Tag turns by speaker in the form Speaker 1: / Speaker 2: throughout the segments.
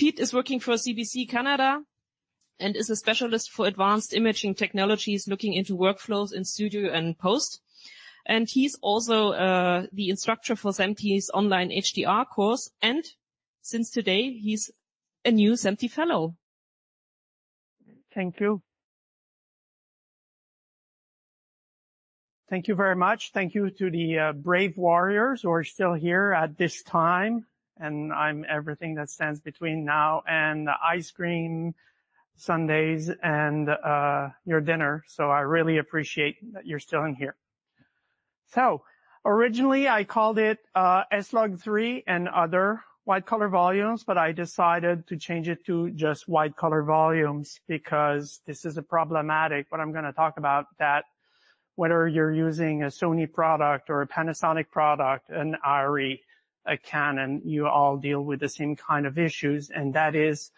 Speaker 1: Brigitte is working for CBC Canada and is a specialist for advanced imaging technologies looking into workflows in studio and post. And he's also the instructor for SMPTE's online HDR course. And since today, he's a new SMPTE fellow.
Speaker 2: Thank you. Thank you very much. Thank you to the brave warriors who are still here at this time. And I'm everything that stands between now and ice cream, sundaes, and your dinner. So I really appreciate that you're still in here. So originally I called it Slog3 and other white color volumes, but I decided to change it to just white color volumes because this is a problematic, what I'm going to talk about, that whether you're using a Sony product or a Panasonic product, an ARRI, a Canon, you all deal with the same kind of issues. And that is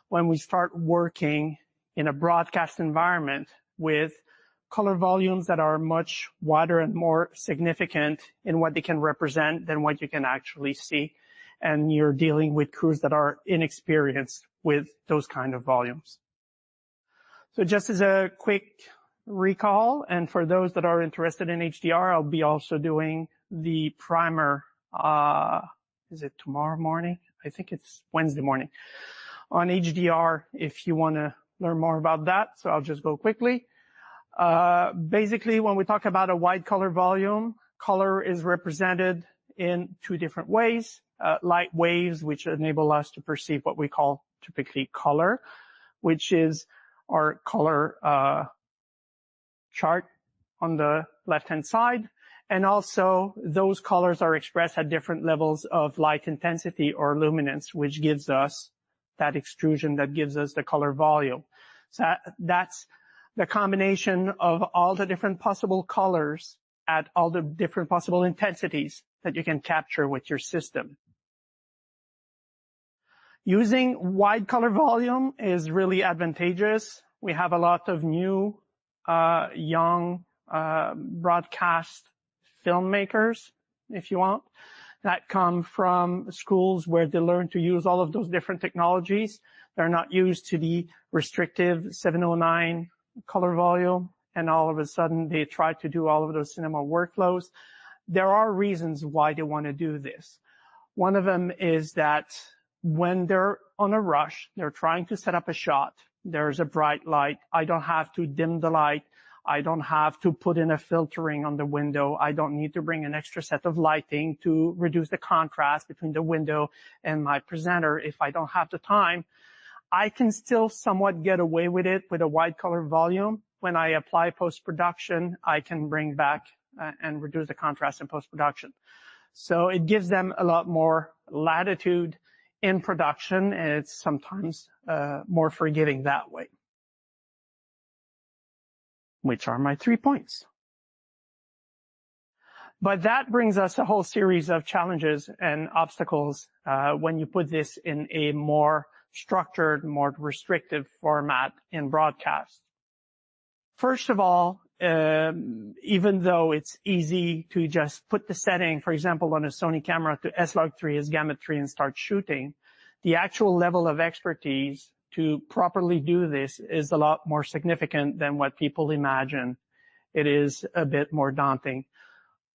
Speaker 2: when we start working in a broadcast environment with color volumes that are much wider and more significant in what they can represent than what you can actually see. And you're dealing with crews that are inexperienced with those kind of volumes. So just as a quick recall, and for those that are interested in HDR, I'll be also doing the primer, is it tomorrow morning? I think it's Wednesday morning on HDR if you want to learn more about that. So I'll just go quickly. Basically, when we talk about a white color volume, color is represented in two different ways. Light waves, which enable us to perceive what we call typically color, which is our color chart on the left-hand side. And also, those colors are expressed at different levels of light intensity or luminance, which gives us that extrusion that gives us the color volume. So that's the combination of all the different possible colors at all the different possible intensities that you can capture with your system. Using wide color volume is really advantageous. We have a lot of new young broadcast filmmakers, if you want, that come from schools where they learn to use all of those different technologies. They're not used to the restrictive 709 color volume, and all of a sudden they try to do all of those cinema workflows. There are reasons why they want to do this. One of them is that when they're on a rush, they're trying to set up a shot. There's a bright light. I don't have to dim the light. I don't have to put in a filtering on the window. I don't need to bring an extra set of lighting to reduce the contrast between the window and my presenter. If I don't have the time, I can still somewhat get away with it with a wide color volume. When I apply post-production, I can bring back and reduce the contrast in post-production. So it gives them a lot more latitude in production, and it's sometimes more forgiving that way. Which are my 3 points. But that brings us a whole series of challenges and obstacles when you put this in a more structured, more restrictive format in broadcast. First of all, even though it's easy to just put the setting, for example, on a Sony camera to Slog3 as gamut 3 and start shooting, the actual level of expertise to properly do this is a lot more significant than what people imagine. It is a bit more daunting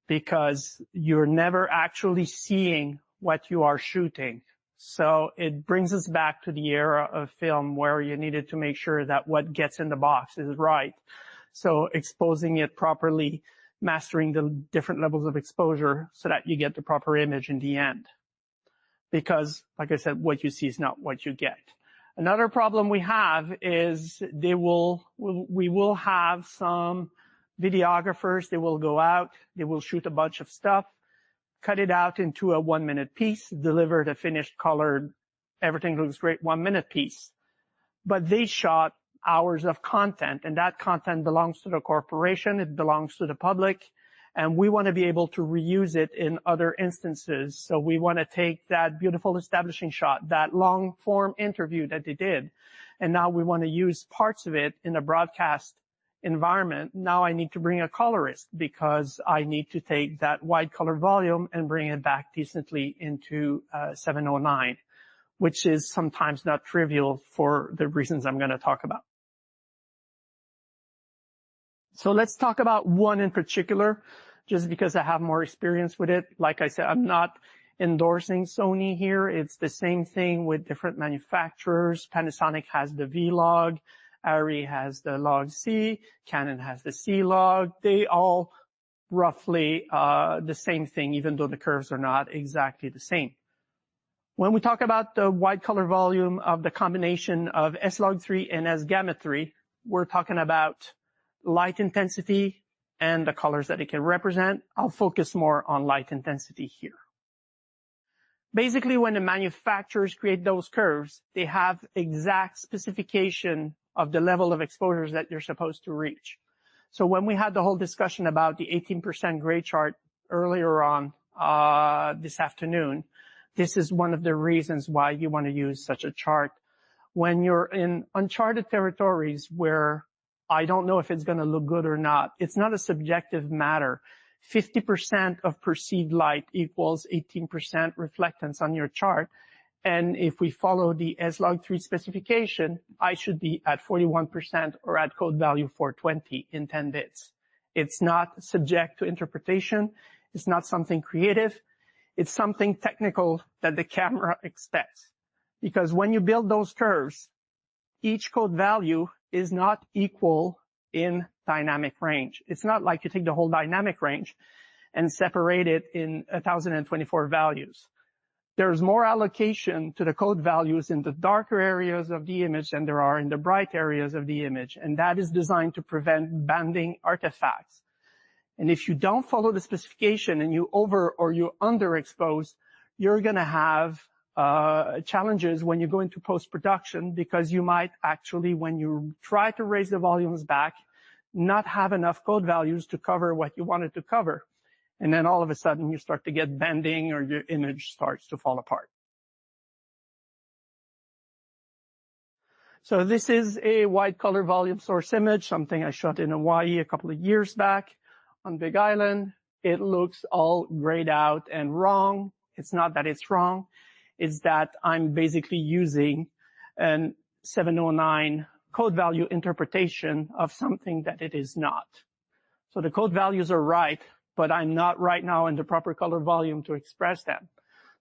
Speaker 2: because you're never actually seeing what you are shooting. So it brings us back to the era of film where you needed to make sure that what gets in the box is right. So exposing it properly, mastering the different levels of exposure so that you get the proper image in the end. Because, like I said, what you see is not what you get. Another problem we have is we will have some videographers, they will go out, they will shoot a bunch of stuff, cut it out into a 1-minute piece, deliver the finished colored, everything looks great 1-minute piece. But they shot hours of content, and that content belongs to the corporation, it belongs to the public, and we want to be able to reuse it in other instances. So we want to take that beautiful establishing shot, that long form interview that they did, and now we want to use parts of it in a broadcast environment. Now I need to bring a colorist because I need to take that wide color volume and bring it back decently into 709, which is sometimes not trivial for the reasons I'm going to talk about. So let's talk about one in particular, just because I have more experience with it. Like I said, I'm not endorsing Sony here. It's the same thing with different manufacturers. Panasonic has the V-Log, Arri has the Log-C, Canon has the C-Log. They all roughly the same thing, even though the curves are not exactly the same. When we talk about the wide color volume of the combination of Slog3 and S-Gamut3, we're talking about light intensity and the colors that it can represent. I'll focus more on light intensity here. Basically, when the manufacturers create those curves, they have exact specification of the level of exposures that you're supposed to reach. So when we had the whole discussion about the 18% gray chart earlier on this afternoon, this is one of the reasons why you want to use such a chart. When you're in uncharted territories where I don't know if it's going to look good or not, it's not a subjective matter. 50% of perceived light equals 18% reflectance on your chart. And if we follow the Slog3 specification, I should be at 41% or at code value 420 in 10 bits. It's not subject to interpretation. It's not something creative. It's something technical that the camera expects. Because when you build those curves, each code value is not equal in dynamic range. It's not like you take the whole dynamic range and separate it in 1024 values. There's more allocation to the code values in the darker areas of the image than there are in the bright areas of the image, and that is designed to prevent banding artifacts. And if you don't follow the specification and you over or you underexpose, you're going to have challenges when you go into post-production, because you might actually, when you try to raise the volumes back, not have enough code values to cover what you wanted to cover. And then all of a sudden you start to get bending or your image starts to fall apart. So this is a wide color volume source image, something I shot in Hawaii a couple of years back on Big Island. It looks all grayed out and wrong. It's not that it's wrong. It's that I'm basically using an 709 code value interpretation of something that it is not. So the code values are right, but I'm not right now in the proper color volume to express them.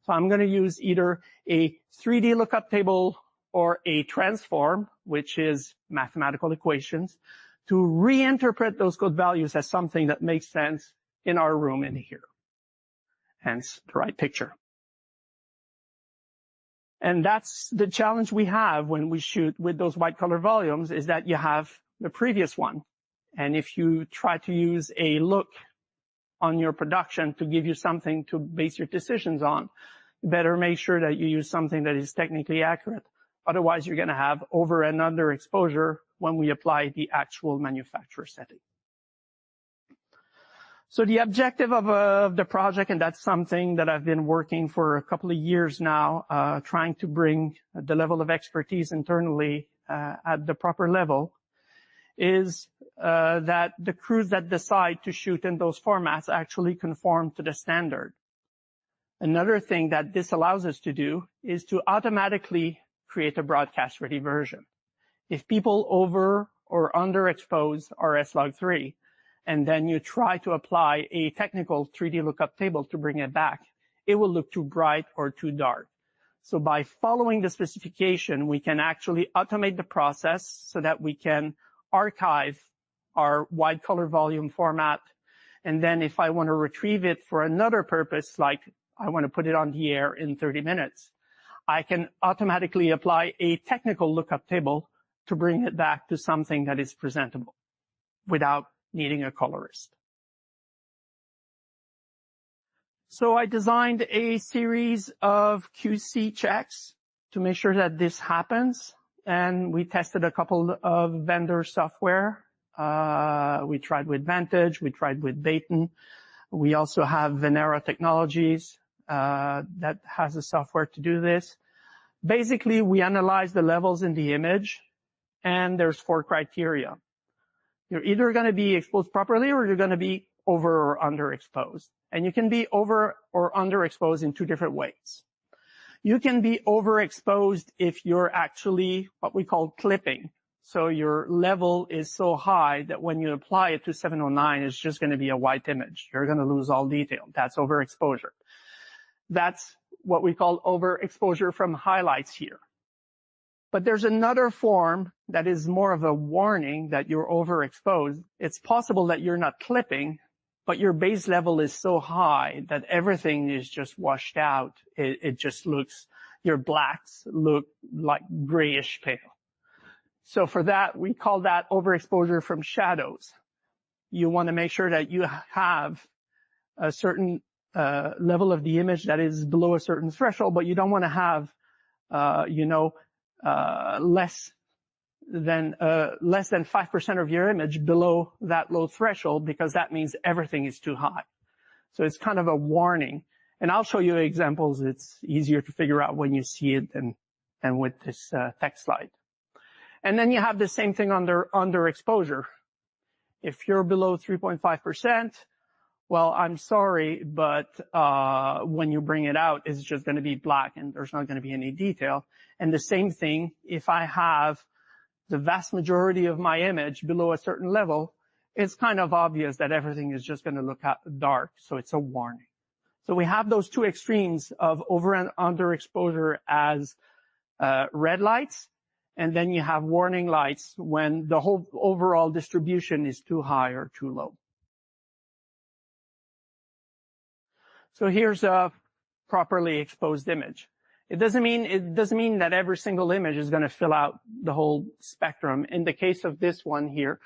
Speaker 2: So I'm going to use either a 3D lookup table or a transform, which is mathematical equations, to reinterpret those code values as something that makes sense in our room in here. Hence the right picture. And that's the challenge we have when we shoot with those white color volumes, is that you have the previous one. And if you try to use a look on your production to give you something to base your decisions on, you better make sure that you use something that is technically accurate. Otherwise, you're going to have over and under exposure when we apply the actual manufacturer setting. So the objective of the project, and that's something that I've been working for a couple of years now, trying to bring the level of expertise internally at the proper level, is that the crews that decide to shoot in those formats actually conform to the standard. Another thing that this allows us to do is to automatically create a broadcast-ready version. If people over or underexpose our Slog3, and then you try to apply a technical 3D lookup table to bring it back, it will look too bright or too dark. So by following the specification, we can actually automate the process so that we can archive our wide color volume format. And then if I want to retrieve it for another purpose, like I want to put it on the air in 30 minutes, I can automatically apply a technical lookup table to bring it back to something that is presentable without needing a colorist. So I designed a series of QC checks to make sure that this happens. And we tested a couple of vendor software. We tried with Vantage, we tried with Dayton. We also have Venera Technologies that has the software to do this. Basically, we analyze the levels in the image, and there's 4 criteria. You're either going to be exposed properly or you're going to be over or underexposed. And you can be over or underexposed in 2 different ways. You can be overexposed if you're actually what we call clipping. So your level is so high that when you apply it to 709, it's just going to be a white image. You're going to lose all detail. That's overexposure. That's what we call overexposure from highlights here. But there's another form that is more of a warning that you're overexposed. It's possible that you're not clipping, but your base level is so high that everything is just washed out. It just looks, your blacks look like grayish pale. So for that, we call that overexposure from shadows. You want to make sure that you have a certain level of the image that is below a certain threshold, but you don't want to have, less than 5% of your image below that low threshold, because that means everything is too high. So it's kind of a warning. And I'll show you examples. It's easier to figure out when you see it than with this text slide. And then you have the same thing under exposure. If you're below 3.5%, well, I'm sorry, but when you bring it out, it's just going to be black and there's not going to be any detail. And the same thing, if I have the vast majority of my image below a certain level, it's kind of obvious that everything is just going to look dark. So it's a warning. So we have those two extremes of over and under exposure as red lights. And then you have warning lights when the whole overall distribution is too high or too low. So here's a properly exposed image. It doesn't mean that every single image is going to fill out the whole spectrum. In the case of this one here,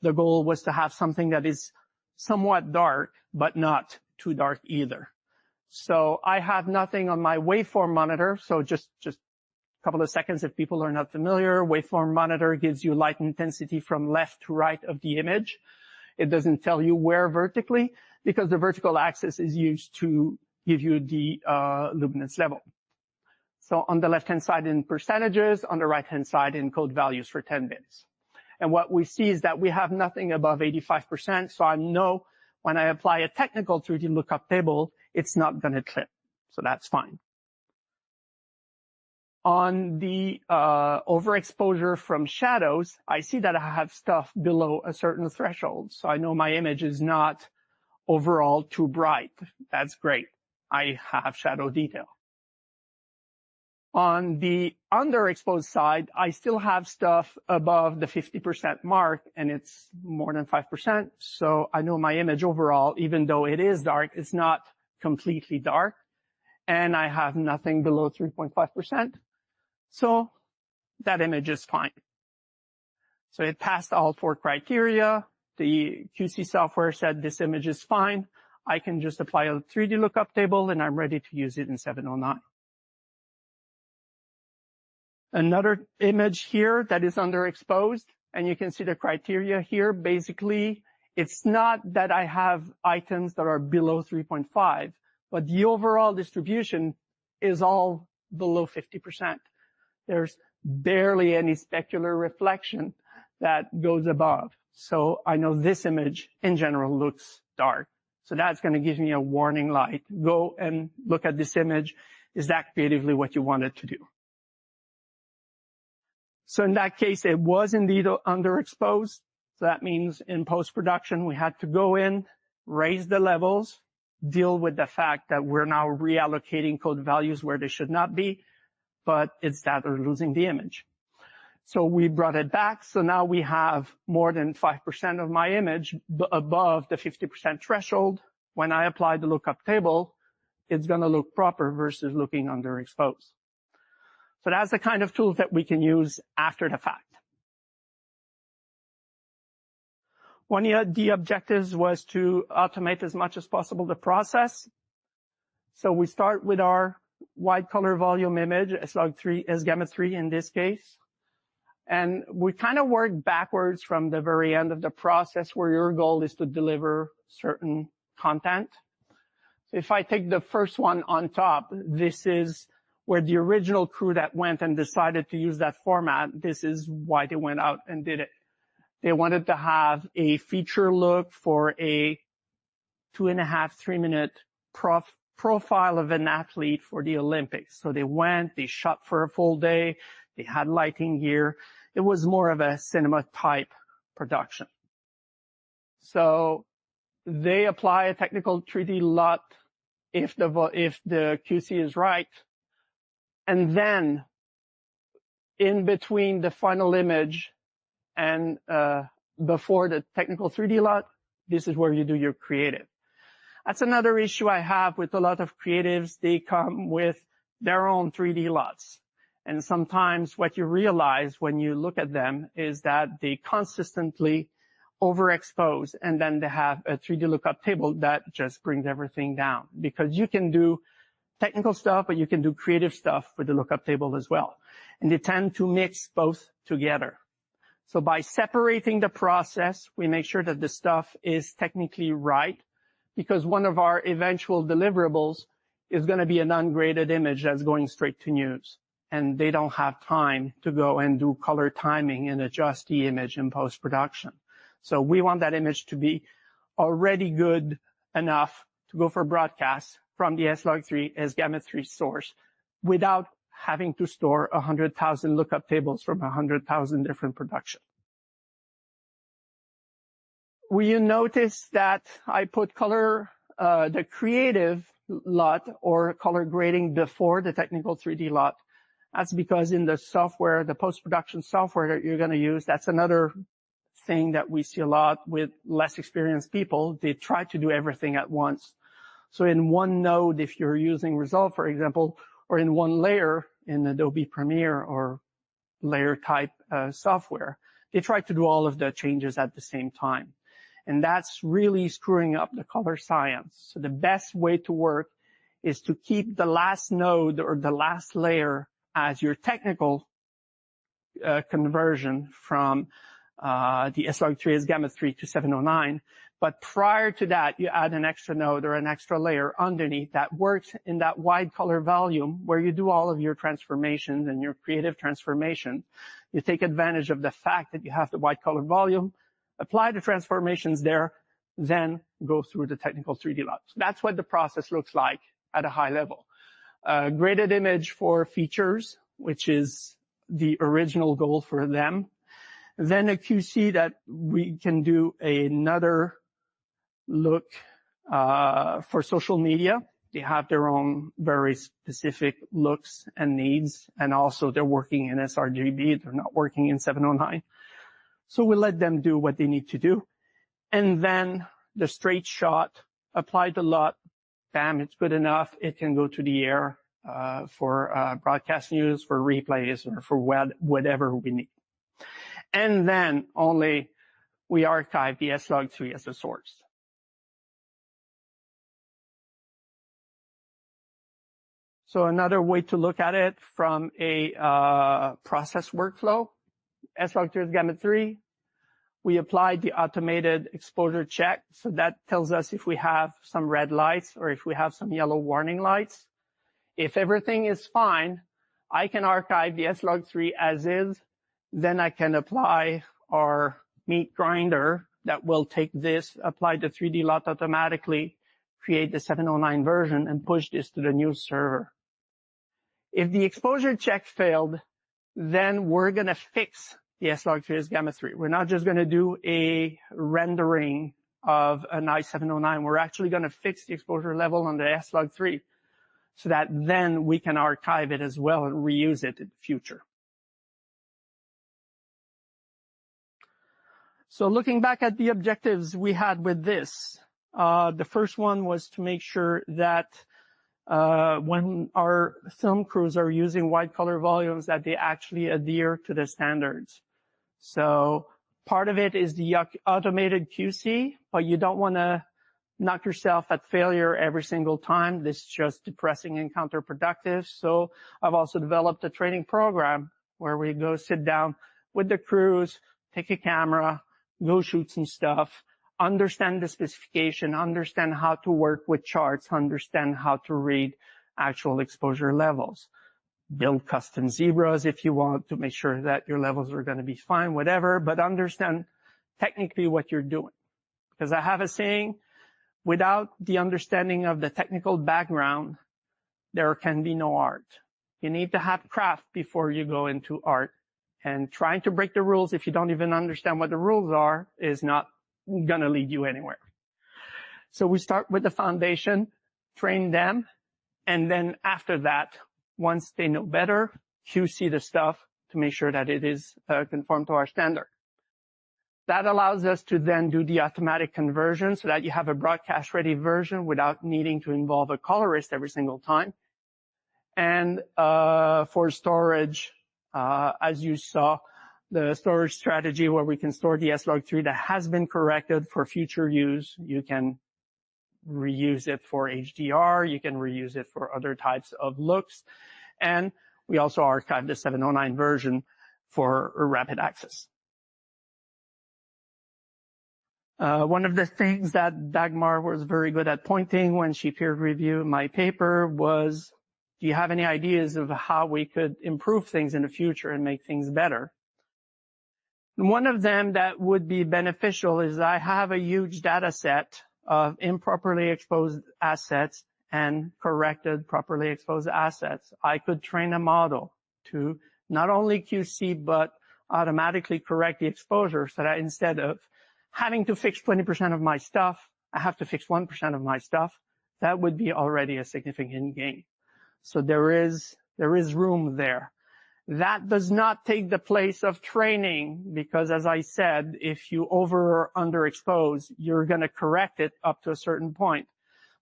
Speaker 2: the goal was to have something that is somewhat dark, but not too dark either. So I have nothing on my waveform monitor. So just a couple of seconds if people are not familiar. Waveform monitor gives you light intensity from left to right of the image. It doesn't tell you where vertically, because the vertical axis is used to give you the luminance level. So on the left-hand side in percentages, on the right-hand side in code values for 10 bits. And what we see is that we have nothing above 85%, so I know when I apply a technical 3D lookup table, it's not going to clip. So that's fine. On the overexposure from shadows, I see that I have stuff below a certain threshold. So I know my image is not overall too bright. That's great. I have shadow detail. On the underexposed side, I still have stuff above the 50% mark, and it's more than 5%. So I know my image overall, even though it is dark, it's not completely dark. And I have nothing below 3.5%. So that image is fine. So it passed all 4 criteria. The QC software said this image is fine. I can just apply a 3D lookup table, and I'm ready to use it in 709. Another image here that is underexposed, and you can see the criteria here. Basically, it's not that I have items that are below 3.5, but the overall distribution is all below 50%. There's barely any specular reflection that goes above. So I know this image in general looks dark. So that's going to give me a warning light. Go and look at this image. Is that creatively what you wanted to do? So in that case, it was indeed underexposed. So that means in post-production, we had to go in, raise the levels, deal with the fact that we're now reallocating code values where they should not be, but it's that we're losing the image. So we brought it back. So now we have more than 5% of my image above the 50% threshold. When I apply the lookup table, it's going to look proper versus looking underexposed. So that's the kind of tools that we can use after the fact. One of the objectives was to automate as much as possible the process. So we start with our wide color volume image, Slog3, S-gamma3 in this case. And we kind of work backwards from the very end of the process where your goal is to deliver certain content. So if I take the first one on top, this is where the original crew that went and decided to use that format, this is why they went out and did it. They wanted to have a feature look for a 2.5, 3 minute profile of an athlete for the Olympics. So they went, they shot for a full day, they had lighting gear. It was more of a cinema type production. So they apply a technical 3D LUT if the QC is right. And then in between the final image and before the technical 3D LUT, this is where you do your creative. That's another issue I have with a lot of creatives. They come with their own 3D LUTs. And sometimes what you realize when you look at them is that they consistently overexpose, and then they have a 3D lookup table that just brings everything down. Because you can do technical stuff, but you can do creative stuff with the lookup table as well. And they tend to mix both together. So by separating the process, we make sure that the stuff is technically right, because one of our eventual deliverables is going to be an ungraded image that's going straight to news. And they don't have time to go and do color timing and adjust the image in post-production. So we want that image to be already good enough to go for broadcast from the Slog3 as Gamma3 source without having to store 100,000 lookup tables from 100,000 different productions. Will you notice that I put color, the creative LUT or color grading before the technical 3D LUT? That's because in the software, the post-production software that you're going to use, that's another thing that we see a lot with less experienced people. They try to do everything at once. So in one node, if you're using Resolve, for example, or in one layer in Adobe Premiere or layer type software, they try to do all of the changes at the same time. And that's really screwing up the color science. So the best way to work is to keep the last node or the last layer as your technical conversion from the Slog3 as Gamma3 to 709. But prior to that, you add an extra node or an extra layer underneath that works in that wide color volume where you do all of your transformations and your creative transformation. You take advantage of the fact that you have the wide color volume, apply the transformations there, then go through the technical 3D LUT. So that's what the process looks like at a high level. Graded image for features, which is the original goal for them. Then a QC that we can do another look for social media. They have their own very specific looks and needs, and also they're working in sRGB. They're not working in 709. So we let them do what they need to do. And then the straight shot, apply the LUT, bam, it's good enough. It can go to the air for broadcast news, for replays, or for whatever we need. And then only we archive the Slog3 as a source. So another way to look at it from a process workflow, Slog3 as Gamma3, we applied the automated exposure check. So that tells us if we have some red lights or if we have some yellow warning lights. If everything is fine, I can archive the Slog3 as is. Then I can apply our meat grinder that will take this, apply the 3D LUT automatically, create the 709 version, and push this to the news server. If the exposure check failed, then we're going to fix the Slog3 as Gamma3. We're not just going to do a rendering of a nice 709. We're actually going to fix the exposure level on the Slog3 so that then we can archive it as well and reuse it in the future. So looking back at the objectives we had with this, the first one was to make sure that when our film crews are using wide color volumes, that they actually adhere to the standards. So part of it is the automated QC, but you don't want to knock yourself at failure every single time. This is just depressing and counterproductive. So I've also developed a training program where we go sit down with the crews, take a camera, go shoot some stuff, understand the specification, understand how to work with charts, understand how to read actual exposure levels. Build custom zebras if you want to make sure that your levels are going to be fine, whatever, but understand technically what you're doing. Because I have a saying, without the understanding of the technical background, there can be no art. You need to have craft before you go into art. And trying to break the rules if you don't even understand what the rules are is not going to lead you anywhere. So we start with the foundation, train them, and then after that, once they know better, QC the stuff to make sure that it is conform to our standard. That allows us to then do the automatic conversion so that you have a broadcast-ready version without needing to involve a colorist every single time. And for storage, as you saw, the storage strategy where we can store the Slog3 that has been corrected for future use. You can reuse it for HDR. You can reuse it for other types of looks. And we also archive the 709 version for rapid access. One of the things that Dagmar was very good at pointing when she peer reviewed my paper was, do you have any ideas of how we could improve things in the future and make things better? And one of them that would be beneficial is I have a huge data set of improperly exposed assets and corrected properly exposed assets. I could train a model to not only QC, but automatically correct the exposure so that instead of having to fix 20% of my stuff, I have to fix 1% of my stuff. That would be already a significant gain. So there is room there. That does not take the place of training because, as I said, if you over or underexpose, you're going to correct it up to a certain point.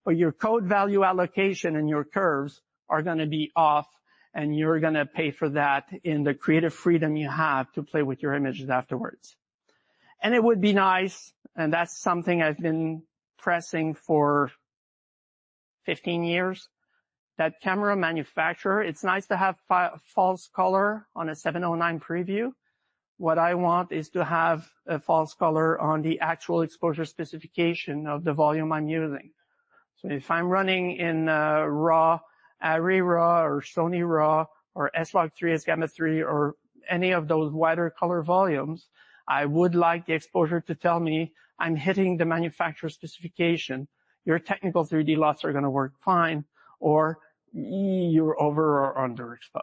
Speaker 2: But your code value allocation and your curves are going to be off, and you're going to pay for that in the creative freedom you have to play with your images afterwards. And it would be nice, and that's something I've been pressing for 15 years, that camera manufacturer, it's nice to have false color on a 709 preview. What I want is to have a false color on the actual exposure specification of the volume I'm using. So if I'm running in RAW, Arri RAW, or Sony RAW, or Slog3, S-Gamma 3, or any of those wider color volumes, I would like the exposure to tell me I'm hitting the manufacturer specification. Your technical 3D LUTs are going to work fine, or you're over or underexposed.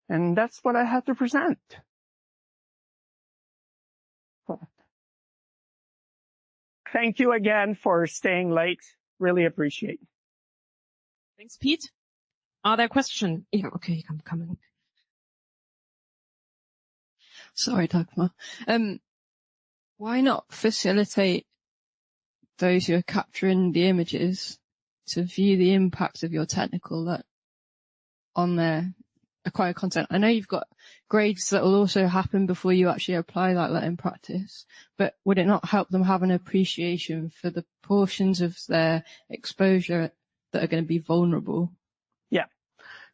Speaker 2: And that's what I had to present. Thank you again for staying late. Really appreciate it.
Speaker 1: Thanks, Pete. Are there questions? Yeah, okay, I'm coming.
Speaker 3: Sorry, Dagmar. Why not facilitate those who are capturing the images to view the impact of your technical LUT on their acquired content? I know you've got grades that will also happen before you actually apply that LUT in practice, but would it not help them have an appreciation for the portions of their exposure that are going to be vulnerable?
Speaker 2: Yeah.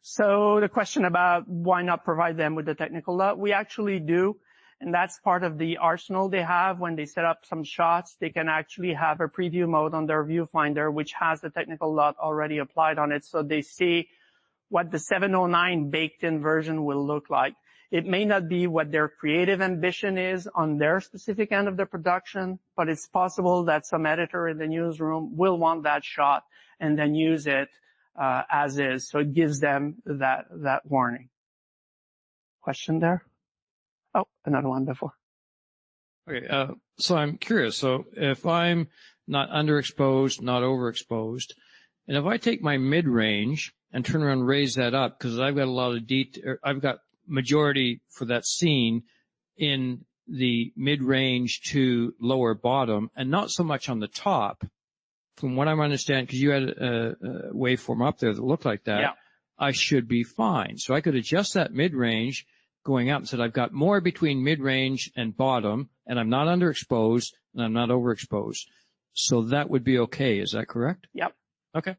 Speaker 2: So the question about why not provide them with the technical LUT, we actually do. And that's part of the arsenal they have when they set up some shots. They can actually have a preview mode on their viewfinder, which has the technical LUT already applied on it. So they see what the 709 baked-in version will look like. It may not be what their creative ambition is on their specific end of the production, but it's possible that some editor in the newsroom will want that shot and then use it as is. So it gives them that warning. Question there? Oh, another one before.
Speaker 4: Okay, so I'm curious. So if I'm not underexposed, not overexposed, and if I take my mid-range and turn around and raise that up, because I've got a lot of detail, I've got majority for that scene in the mid-range to lower bottom, and not so much on the top. From what I'm understanding, because you had a waveform up there that looked like that, yeah, I should be fine. So I could adjust that mid-range going up and said I've got more between mid-range and bottom, and I'm not underexposed, and I'm not overexposed. So that would be okay. Is that correct?
Speaker 2: Yep.
Speaker 4: Okay.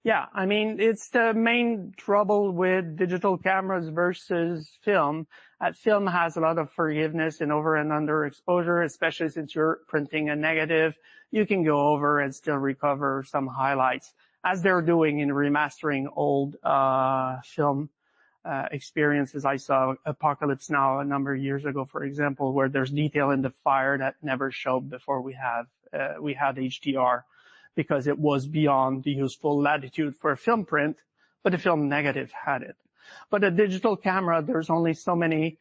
Speaker 2: Yeah, I mean, it's the main trouble with digital cameras versus film. Film has a lot of forgiveness in over and under exposure, especially since you're printing a negative. You can go over and still recover some highlights, as they're doing in remastering old film experiences. I saw Apocalypse Now a number of years ago, for example, where there's detail in the fire that never showed before we have we had HDR because it was beyond the useful latitude for a film print, but the film negative had it. But a digital camera, there's only so many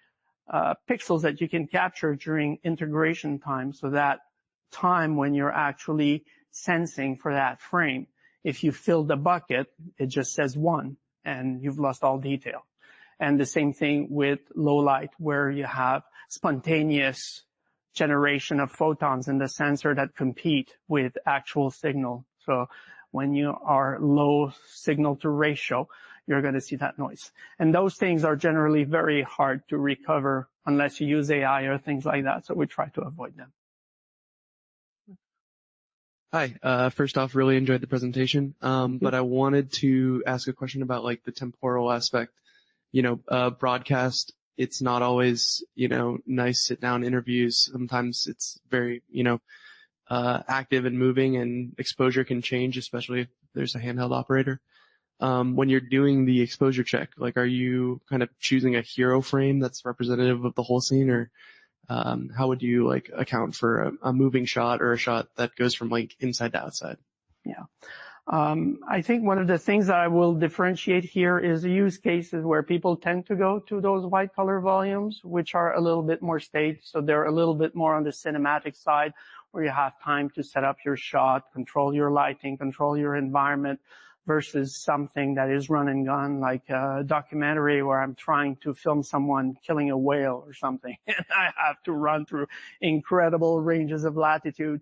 Speaker 2: pixels that you can capture during integration time, so that time when you're actually sensing for that frame, if you fill the bucket, it just says 1 and you've lost all detail. And the same thing with low light, where you have spontaneous generation of photons in the sensor that compete with actual signal. So when you are low signal to ratio, you're going to see that noise. And those things are generally very hard to recover unless you use AI or things like that. So we try to avoid them.
Speaker 5: Hi. First off, really enjoyed the presentation. But I wanted to ask a question about like the temporal aspect. Broadcast, it's not always, nice sit down interviews. Sometimes it's very, active and moving, and exposure can change, especially if there's a handheld operator. When you're doing the exposure check, like, are you kind of choosing a hero frame that's representative of the whole scene, or how would you like account for a moving shot or a shot that goes from like inside to outside?
Speaker 2: Yeah. I think one of the things that I will differentiate here is the use cases where people tend to go to those white color volumes, which are a little bit more staged. So they're a little bit more on the cinematic side, where you have time to set up your shot, control your lighting, control your environment, versus something that is run and gun, like a documentary where I'm trying to film someone killing a whale or something, and I have to run through incredible ranges of latitude.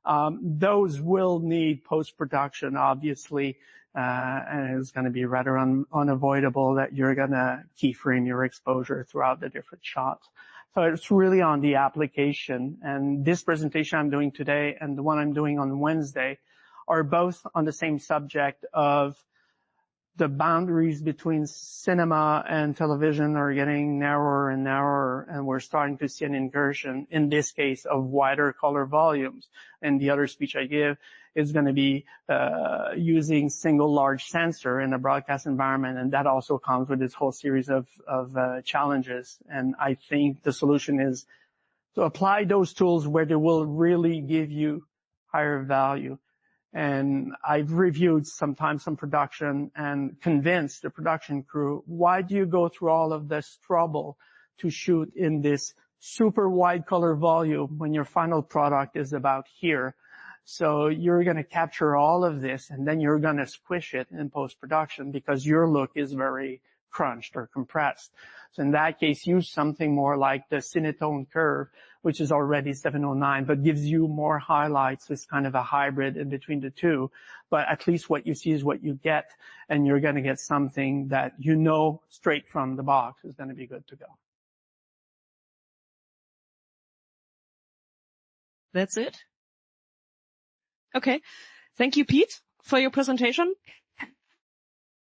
Speaker 2: Those will need post-production, obviously, and it's going to be rather unavoidable that you're going to keyframe your exposure throughout the different shots. So it's really on the application. And this presentation I'm doing today and the one I'm doing on Wednesday are both on the same subject of the boundaries between cinema and television are getting narrower and narrower, and we're starting to see an incursion, in this case, of wider color volumes. And the other speech I give is going to be using single large sensor in a broadcast environment, and that also comes with this whole series of challenges. And I think the solution is to apply those tools where they will really give you higher value. And I've reviewed sometimes some production and convinced the production crew, why do you go through all of this trouble to shoot in this super wide color volume when your final product is about here? So you're going to capture all of this, and then you're going to squish it in post-production because your look is very crunched or compressed. So in that case, use something more like the Cinetone curve, which is already 709, but gives you more highlights. It's kind of a hybrid in between the two, but at least what you see is what you get, and you're going to get something that you know straight from the box is going to be good to go.
Speaker 1: That's it. Okay. Thank you, Pete, for your presentation.